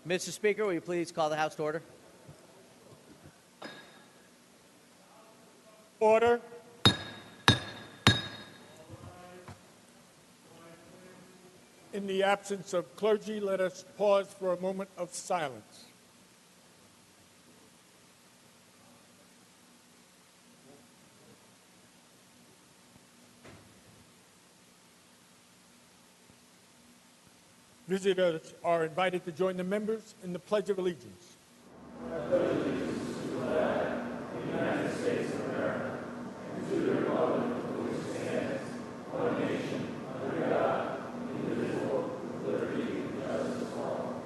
Mr. Speaker, will you please call the House to order? Order. In the absence of clergy, let us pause for a moment of silence. Visitors are invited to join the members in the Pledge of Allegiance. I pledge allegiance to the flag of the United States of America and to the republic for which it stands, one nation, under God, indivisible, with liberty and justice for all.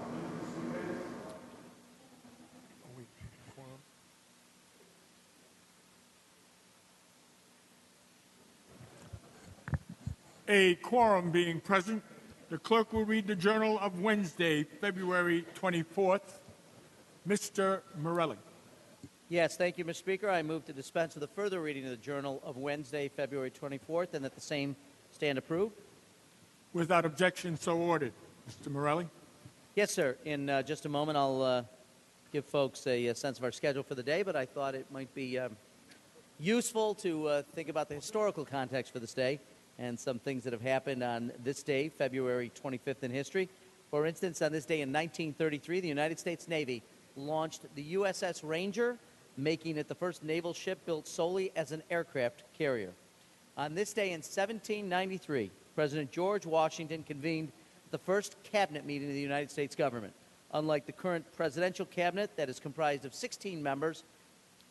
A quorum being present, the clerk will read the Journal of Wednesday, February 24th. Mr. Morelli. Yes, thank you, Mr. Speaker. I move to dispense with a further reading of the Journal of Wednesday, February 24th, and that the same stand approved. Without objection, so ordered. Mr. Morelli. Yes, sir. In just a moment, I'll give folks a sense of our schedule for the day, but I thought it might be useful to think about the historical context for this day and some things that have happened on this day, February 25th in history. For instance, on this day in 1933, the United States Navy launched the USS Ranger, making it the first naval ship built solely as an aircraft carrier. On this day in 1793, President George Washington convened the first cabinet meeting of the United States government. Unlike the current presidential cabinet that is comprised of 16 members,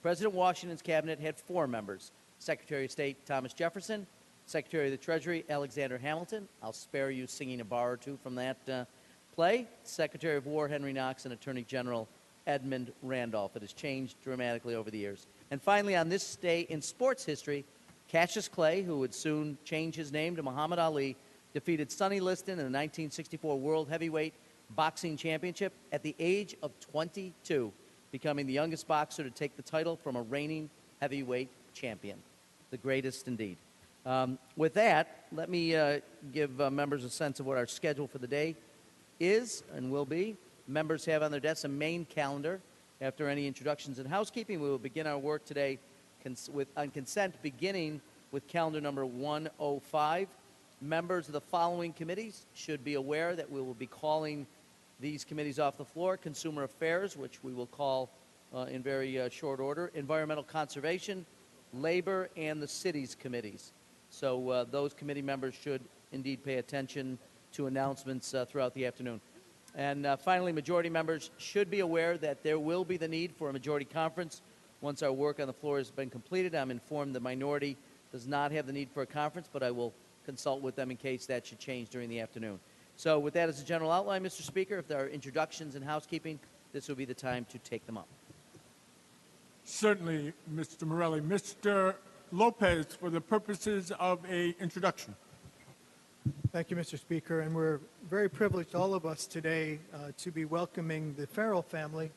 President Washington's cabinet had 4 members: Secretary of State Thomas Jefferson, Secretary of the Treasury Alexander Hamilton — I'll spare you singing a bar or two from that play — Secretary of War Henry Knox, and Attorney General Edmund Randolph. It has changed dramatically over the years. And finally, on this day in sports history, Cassius Clay, who would soon change his name to Muhammad Ali, defeated Sonny Liston in the 1964 World Heavyweight Boxing Championship at the age of 22, becoming the youngest boxer to take the title from a reigning heavyweight champion. The greatest indeed. With that, let me give members a sense of what our schedule for the day is and will be. Members have on their desks a main calendar. After any introductions and housekeeping, we will begin our work today on consent, beginning with calendar number 105. Members of the following committees should be aware that we will be calling these committees off the floor: Consumer Affairs, which we will call in very short order; Environmental Conservation; Labor; and the Cities Committees. So those committee members should indeed pay attention to announcements throughout the afternoon. And finally, majority members should be aware that there will be the need for a majority conference once our work on the floor has been completed. I'm informed the minority does not have the need for a conference, but I will consult with them in case that should change during the afternoon. So with that as a general outline, Mr. Speaker, if there are introductions and housekeeping, this will be the time to take them up. Certainly, Mr. Morelli. Mr. Lopez, for the purposes of an introduction. Thank you, Mr. Speaker. And we're very privileged, all of us today, to be welcoming the Farrell family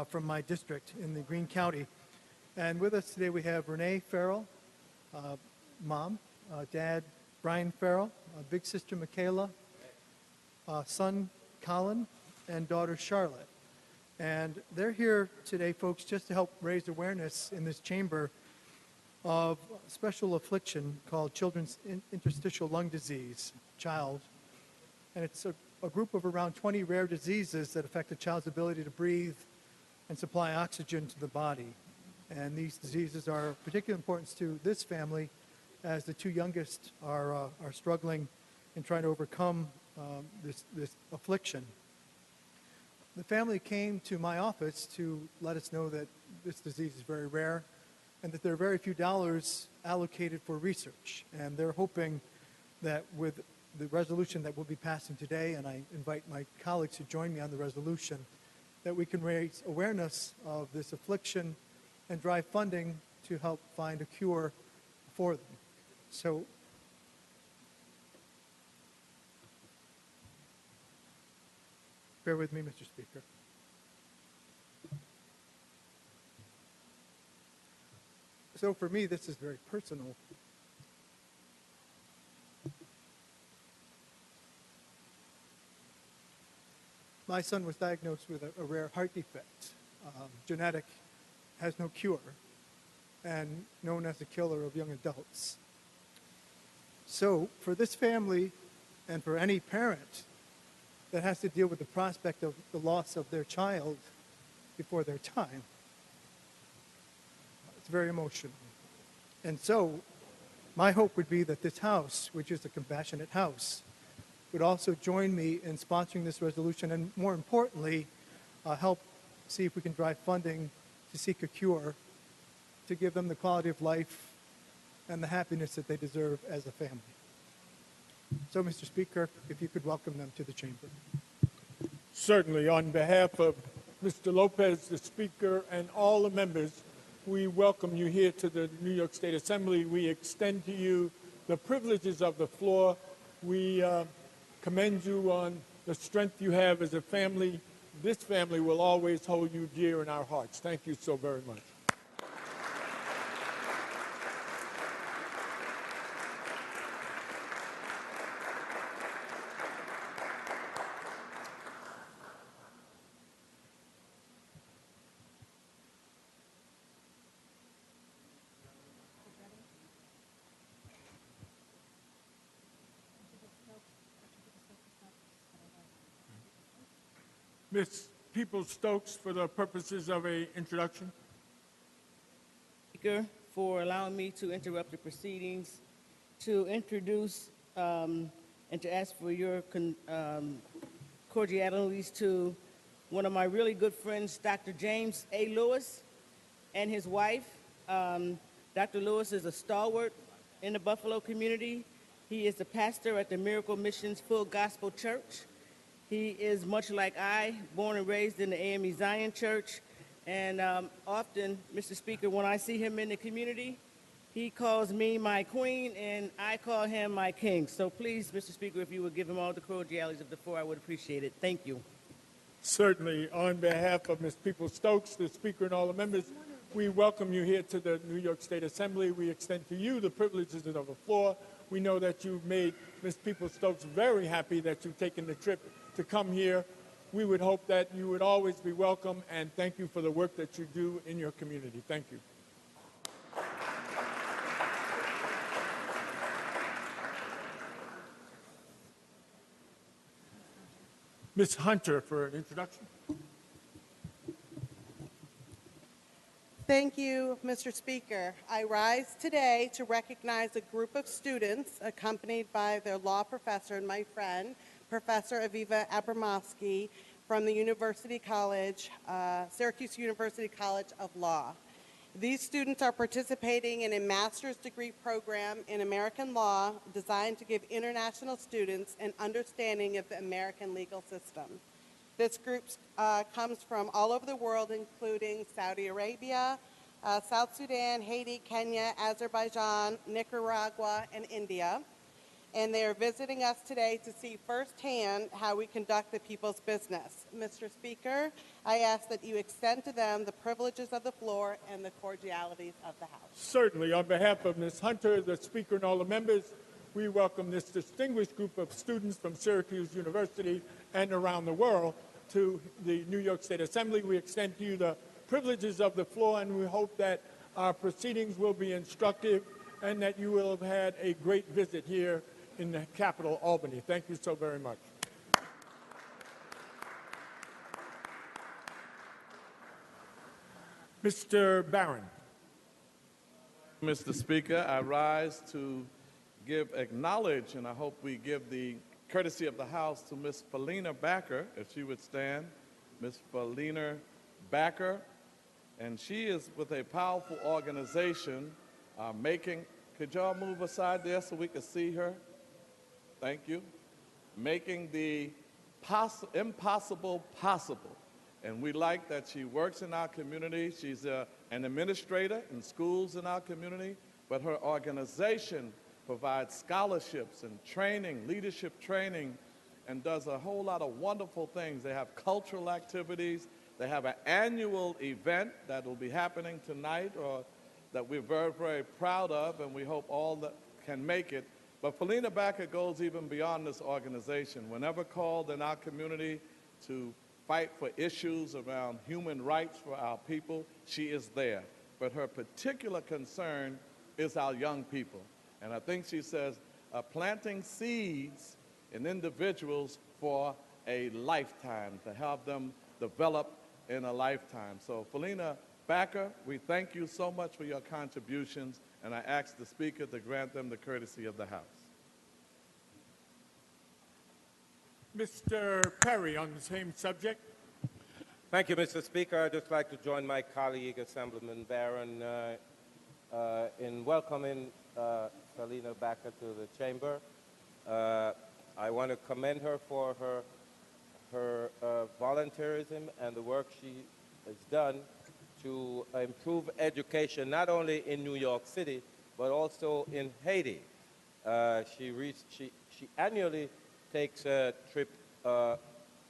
from my district in the Greene County. And with us today we have Renee Farrell, mom, dad Brian Farrell, big sister Michaela, son Colin, and daughter Charlotte. And they're here today, folks, just to help raise awareness in this chamber of a special affliction called children's interstitial lung disease, CHILD. And it's a group of around 20 rare diseases that affect a child's ability to breathe and supply oxygen to the body. And these diseases are of particular importance to this family, as the 2 youngest are struggling and trying to overcome this affliction. The family came to my office to let us know that this disease is very rare and that there are very few dollars allocated for research. And they're hoping that with the resolution that we'll be passing today, and I invite my colleagues to join me on the resolution, that we can raise awareness of this affliction and drive funding to help find a cure for them. So bear with me, Mr. Speaker. So for me, this is very personal. my son was diagnosed with a rare heart defect, genetic, has no cure, and known as the killer of young adults. So for this family and for any parent that has to deal with the prospect of the loss of their child before their time, it's very emotional. And so my hope would be that this house, which is a compassionate house, would also join me in sponsoring this resolution and, more importantly, help see if we can drive funding to seek a cure to give them the quality of life and the happiness that they deserve as a family. So, Mr. Speaker, if you could welcome them to the chamber. Certainly, on behalf of Mr. Lopez, the Speaker, and all the members, we welcome you here to the New York State Assembly. We extend to you the privileges of the floor. We commend you on the strength you have as a family. This family will always hold you dear in our hearts. Thank you so very much. Ms. Peoples-Stokes, for the purposes of an introduction. Speaker, for allowing me to interrupt the proceedings, to introduce and to ask for your cordialities to one of my really good friends, Dr. James A. Lewis, and his wife. Dr. Lewis is a stalwart in the Buffalo community. He is the pastor at the Miracle Missions Full Gospel Church. He is, much like I, born and raised in the AME Zion Church. And often, Mr. Speaker, when I see him in the community, he calls me my queen, and I call him my king. So please, Mr. Speaker, if you would give him all the cordialities of the floor, I would appreciate it. Thank you. Certainly, on behalf of Ms. Peoples-Stokes, the Speaker, and all the members, we welcome you here to the New York State Assembly. We extend to you the privileges of the floor. We know that you've made Ms. Peoples-Stokes very happy that you've taken the trip to come here. We would hope that you would always be welcome, and thank you for the work that you do in your community. Thank you. Ms. Hunter for an introduction. Thank you, Mr. Speaker. I rise today to recognize a group of students accompanied by their law professor and my friend, Professor Aviva Abramowski from the Syracuse University College of Law. These students are participating in a master's degree program in American law designed to give international students an understanding of the American legal system. This group comes from all over the world, including Saudi Arabia, South Sudan, Haiti, Kenya, Azerbaijan, Nicaragua, and India. And they are visiting us today to see firsthand how we conduct the people's business. Mr. Speaker, I ask that you extend to them the privileges of the floor and the cordialities of the House. Certainly. On behalf of Ms. Hunter, the Speaker, and all the members, we welcome this distinguished group of students from Syracuse University and around the world to the New York State Assembly. We extend to you the privileges of the floor, and we hope that our proceedings will be instructive and that you will have had a great visit here in the capital, Albany. Thank you so very much. Mr. Barron. Mr. Speaker, I rise to acknowledge, and I hope we give the courtesy of the House to Ms. Felina Backer, if she would stand. Ms. Felina Backer, and she is with a powerful organization could y'all move aside there so we can see her? Thank you. Making the impossible possible. And we like that she works in our community. She's an administrator in schools in our community, but her organization provides scholarships and training, leadership training, and does a whole lot of wonderful things. They have cultural activities. They have an annual event that will be happening tonight or that we're very, very proud of, and we hope all that can make it. But Felina Backer goes even beyond this organization. Whenever called in our community, to fight for issues around human rights for our people, she is there. But her particular concern is our young people. And I think she says, planting seeds in individuals for a lifetime, to help them develop in a lifetime. So, Felina Backer, we thank you so much for your contributions, and I ask the Speaker to grant them the courtesy of the House. Mr. Perry, on the same subject. Thank you, Mr. Speaker. I'd just like to join my colleague, Assemblyman Barron, in welcoming Felina Backer to the chamber. I want to commend her for her volunteerism and the work she has done to improve education, not only in New York City, but also in Haiti. She annually takes a trip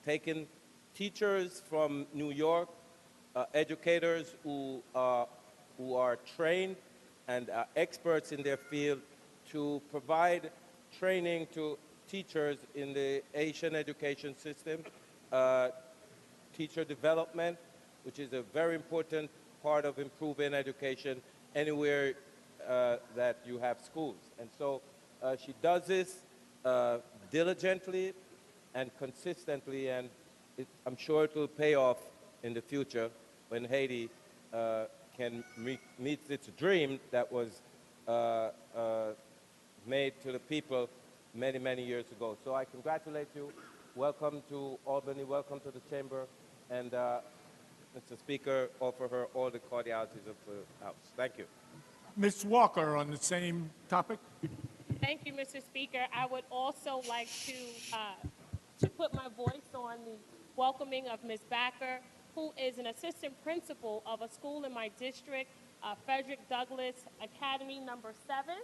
taking teachers from New York, educators who are trained and are experts in their field, to provide training to teachers in the Asian education system, teacher development, which is a very important part of improving education anywhere that you have schools. And so she does this diligently and consistently, and I'm sure it will pay off in the future when Haiti can meet its dream that was made to the people many, many years ago. So I congratulate you. Welcome to Albany. Welcome to the chamber. And Mr. Speaker, offer her all the cordialities of the House. Thank you. Ms. Walker, on the same topic. Thank you, Mr. Speaker. I would also like to put my voice on the welcoming of Ms. Backer, who is an assistant principal of a school in my district, Frederick Douglass Academy number 7,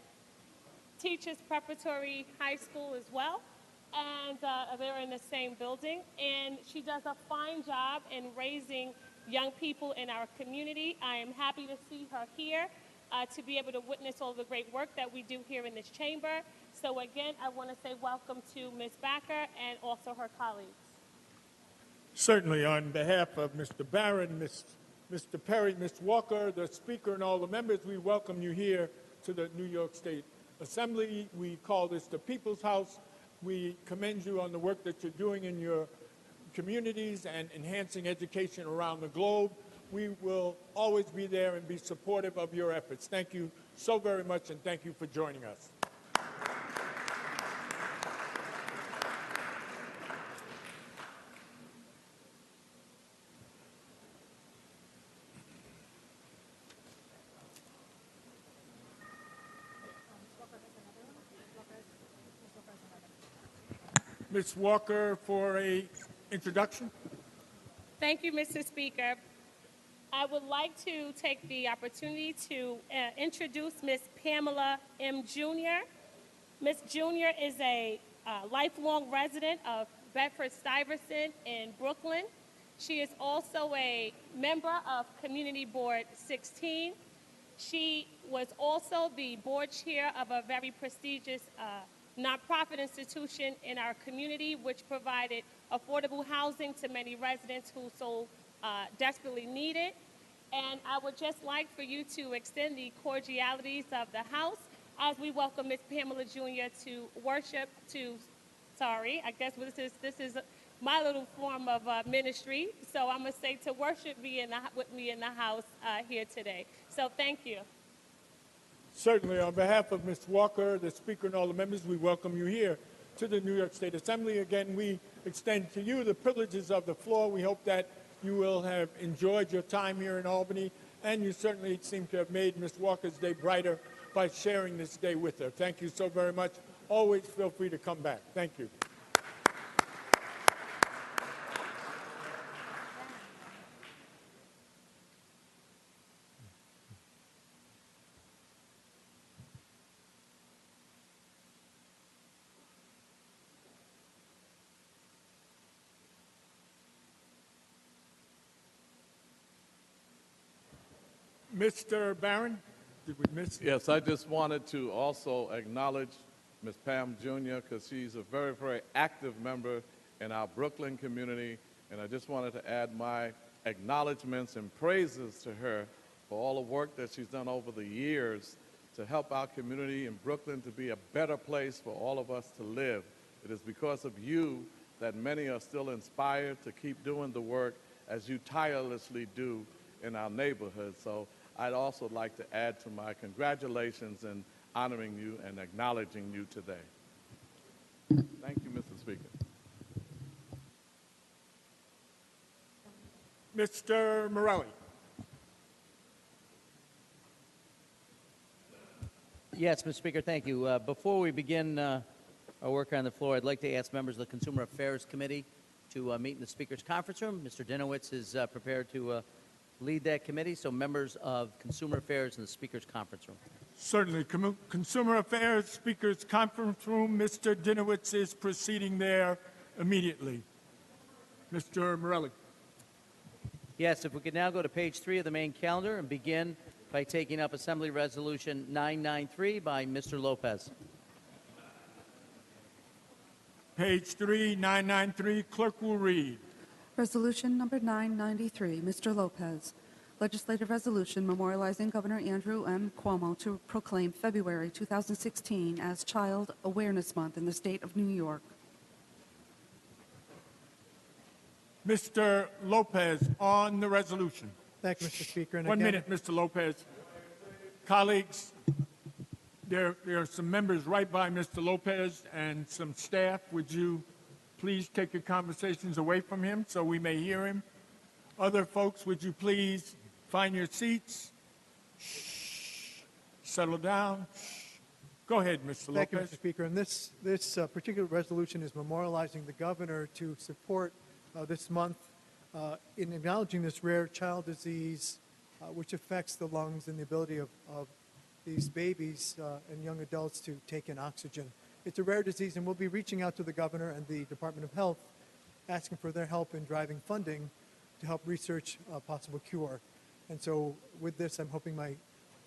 teaches preparatory high school as well, and they're in the same building. And she does a fine job in raising young people in our community. I am happy to see her here, to be able to witness all the great work that we do here in this chamber. So again, I want to say welcome to Ms. Backer and also her colleagues. Certainly, on behalf of Mr. Barron, Mr. Perry, Ms. Walker, the Speaker, and all the members, we welcome you here to the New York State Assembly. We call this the People's House. We commend you on the work that you're doing in your communities and enhancing education around the globe. We will always be there and be supportive of your efforts. Thank you so very much, and thank you for joining us. Ms. Walker for an introduction. Thank you, Mr. Speaker. I would like to take the opportunity to introduce Ms. Pamela M. Jr. Ms. Jr. is a lifelong resident of Bedford-Stuyvesant in Brooklyn. She is also a member of Community Board 16. She was also the board chair of a very prestigious nonprofit institution in our community, which provided affordable housing to many residents who so desperately need it. And I would just like for you to extend the cordialities of the House as we welcome Ms. Pamela Jr. to worship, I guess this is my little form of ministry. So I'm going to say to worship with me in the House here today. So thank you. Certainly, on behalf of Ms. Walker, the Speaker, and all the members, we welcome you here to the New York State Assembly. Again, we extend to you the privileges of the floor. We hope that you will have enjoyed your time here in Albany, and you certainly seem to have made Ms. Walker's day brighter by sharing this day with her. Thank you so very much. Always feel free to come back. Thank you. Mr. Barron, did we miss? Yes, I just wanted to also acknowledge Ms. Pam Jr. because she's a very, very active member in our Brooklyn community, And I just wanted to add my acknowledgments and praises to her for all the work that she's done over the years to help our community in Brooklyn to be a better place for all of us to live. It is because of you that many are still inspired to keep doing the work as you tirelessly do in our neighborhood. So I'd also like to add to my congratulations in honoring you and acknowledging you today. Thank you, Mr. Speaker. Mr. Morelli. Yes, Mr. Speaker, thank you. Before we begin our work on the floor, I'd like to ask members of the Consumer Affairs Committee to meet in the Speaker's conference room. Mr. Dinowitz is prepared to lead that committee, so members of Consumer Affairs in the Speaker's conference room. Certainly. Consumer Affairs Speaker's Conference Room. Mr. Dinowitz is proceeding there immediately. Mr. Morelli. Yes, if we could now go to page 3 of the main calendar and begin by taking up Assembly Resolution 993 by Mr. Lopez. Page 3, 993. Clerk will read. Resolution number 993, Mr. Lopez. Legislative resolution memorializing Governor Andrew M. Cuomo to proclaim February 2016 as Child Awareness Month in the state of New York. Mr. Lopez on the resolution. Thank you, Mr. Speaker. And 1 again, minute, Mr. Lopez. Colleagues, there are some members right by Mr. Lopez and some staff. Would you please take your conversations away from him so we may hear him? Other folks, would you please find your seats? Shh. Settle down. Shh. Go ahead, Mr. Thank you, Lopez. Mr. Speaker. And this particular resolution is memorializing the governor to support this month in acknowledging this rare child disease which affects the lungs and the ability of these babies and young adults to take in oxygen. It's a rare disease, and we'll be reaching out to the governor and the Department of Health, asking for their help in driving funding to help research a possible cure. And so with this, I'm hoping my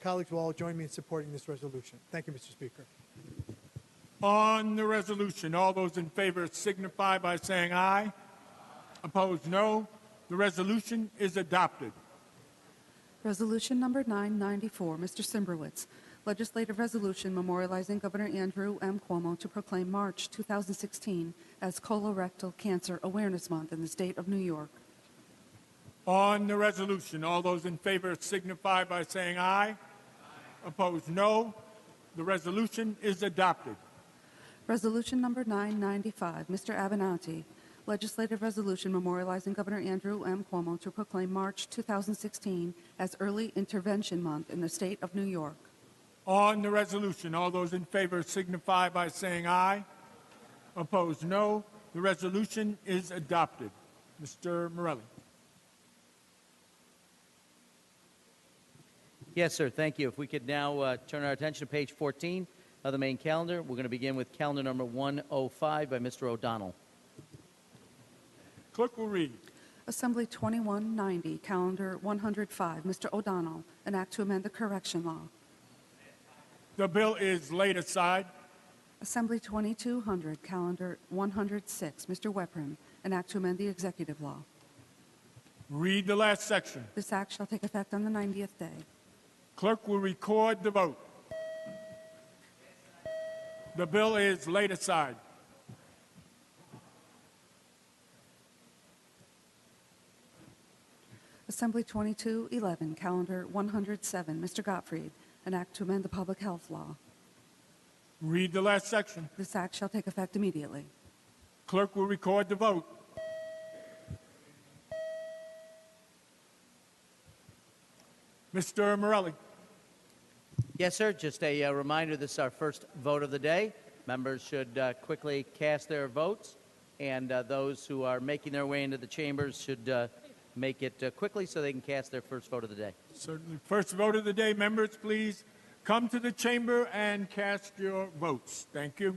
colleagues will all join me in supporting this resolution. Thank you, Mr. Speaker. On the resolution, all those in favor signify by saying aye. Opposed, no. The resolution is adopted. Resolution number 994, Mr. Simbrowitz. Legislative resolution memorializing Governor Andrew M. Cuomo to proclaim March 2016 as Colorectal Cancer Awareness Month in the state of New York. On the resolution, all those in favor signify by saying aye. Opposed, no. The resolution is adopted. Resolution number 995, Mr. Avenatti. Legislative resolution memorializing Governor Andrew M. Cuomo to proclaim March 2016 as Early Intervention Month in the state of New York. On the resolution, all those in favor signify by saying aye. Opposed, no. The resolution is adopted. Mr. Morelli. Yes, sir. Thank you. If we could now turn our attention to page 14 of the main calendar, we're going to begin with calendar number 105 by Mr. O'Donnell. Clerk will read. Assembly 2190, Calendar 105, Mr. O'Donnell, an act to amend the correction law. The bill is laid aside. Assembly 2200, Calendar 106, Mr. Weprin, an act to amend the executive law. Read the last section. This act shall take effect on the 90th day. Clerk will record the vote. The bill is laid aside. Assembly 2211, Calendar 107, Mr. Gottfried, an act to amend the public health law. Read the last section. This act shall take effect immediately. Clerk will record the vote. Mr. Morelli. Yes, sir. Just a reminder, this is our first vote of the day. Members should quickly cast their votes, and those who are making their way into the chambers should make it quickly so they can cast their first vote of the day. Certainly. First vote of the day. Members, please come to the chamber and cast your votes. Thank you.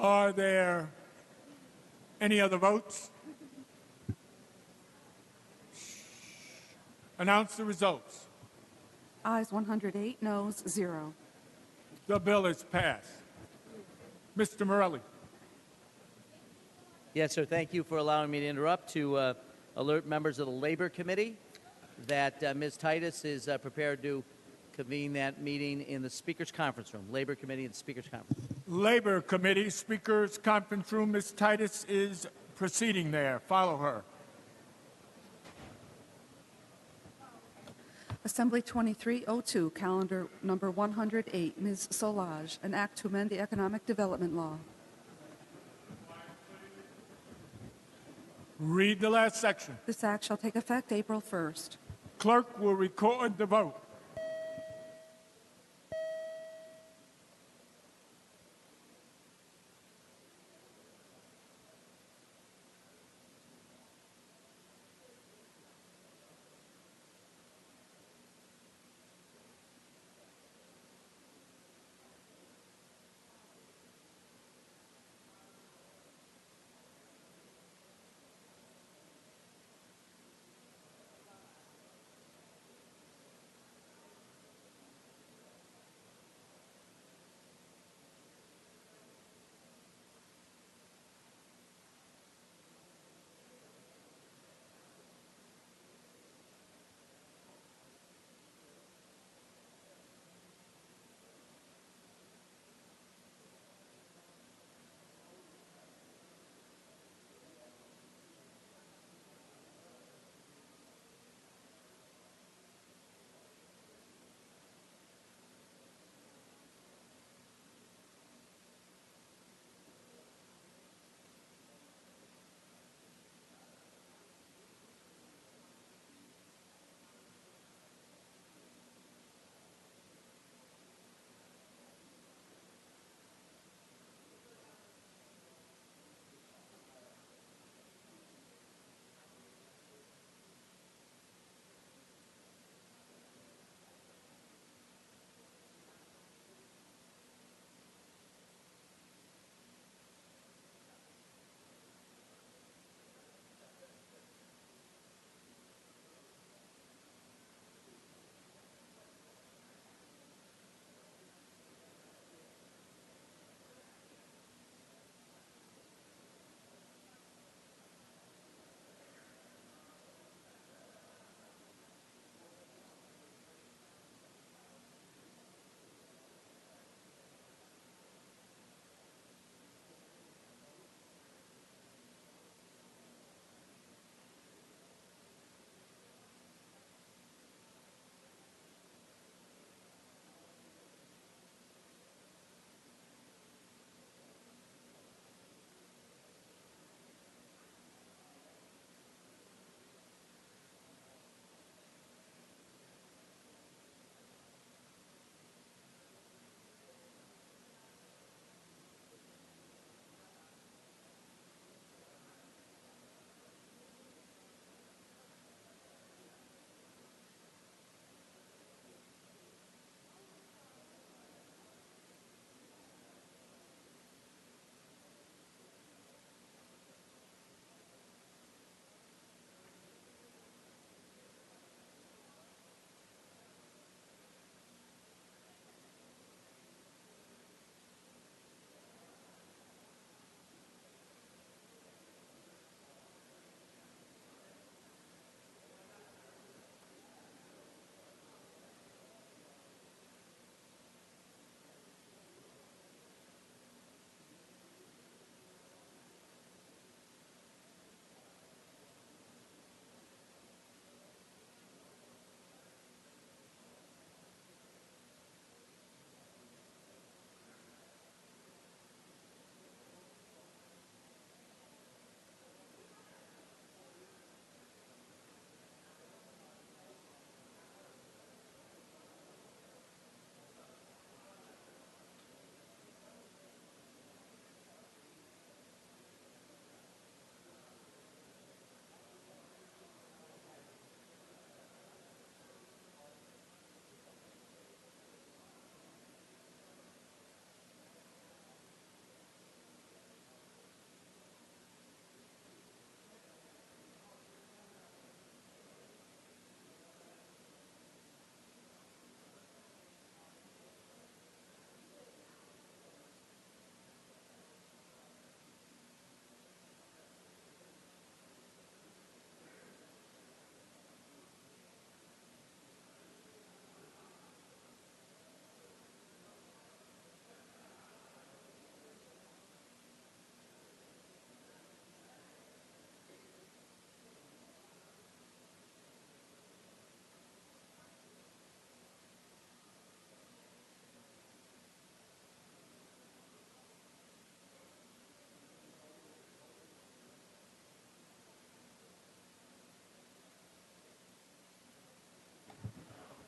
Are there any other votes? Announce the results. Ayes 108, noes 0. The bill is passed. Mr. Morelli. Yes, sir. Thank you for allowing me to interrupt to alert members of the Labor Committee that Ms. Titus is prepared to convene that meeting in the Speaker's Conference Room. Labor Committee and Speaker's Conference. Labor Committee, Speaker's Conference Room. Ms. Titus is proceeding there. Follow her. Assembly 2302, calendar number 108, Ms. Solage, an act to amend the Economic Development Law. Read the last section. This act shall take effect April 1st. Clerk will record the vote.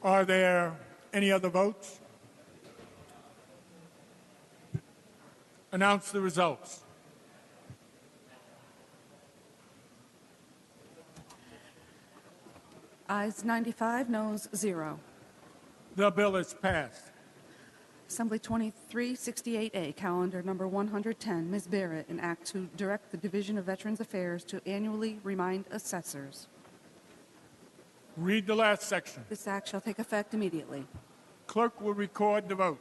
Are there any other votes? Announce the results. Ayes 95, noes 0. The bill is passed. Assembly 2368A, calendar number 110, Ms. Barrett, an act to direct the Division of Veterans Affairs to annually remind assessors. Read the last section. This act shall take effect immediately. Clerk will record the vote.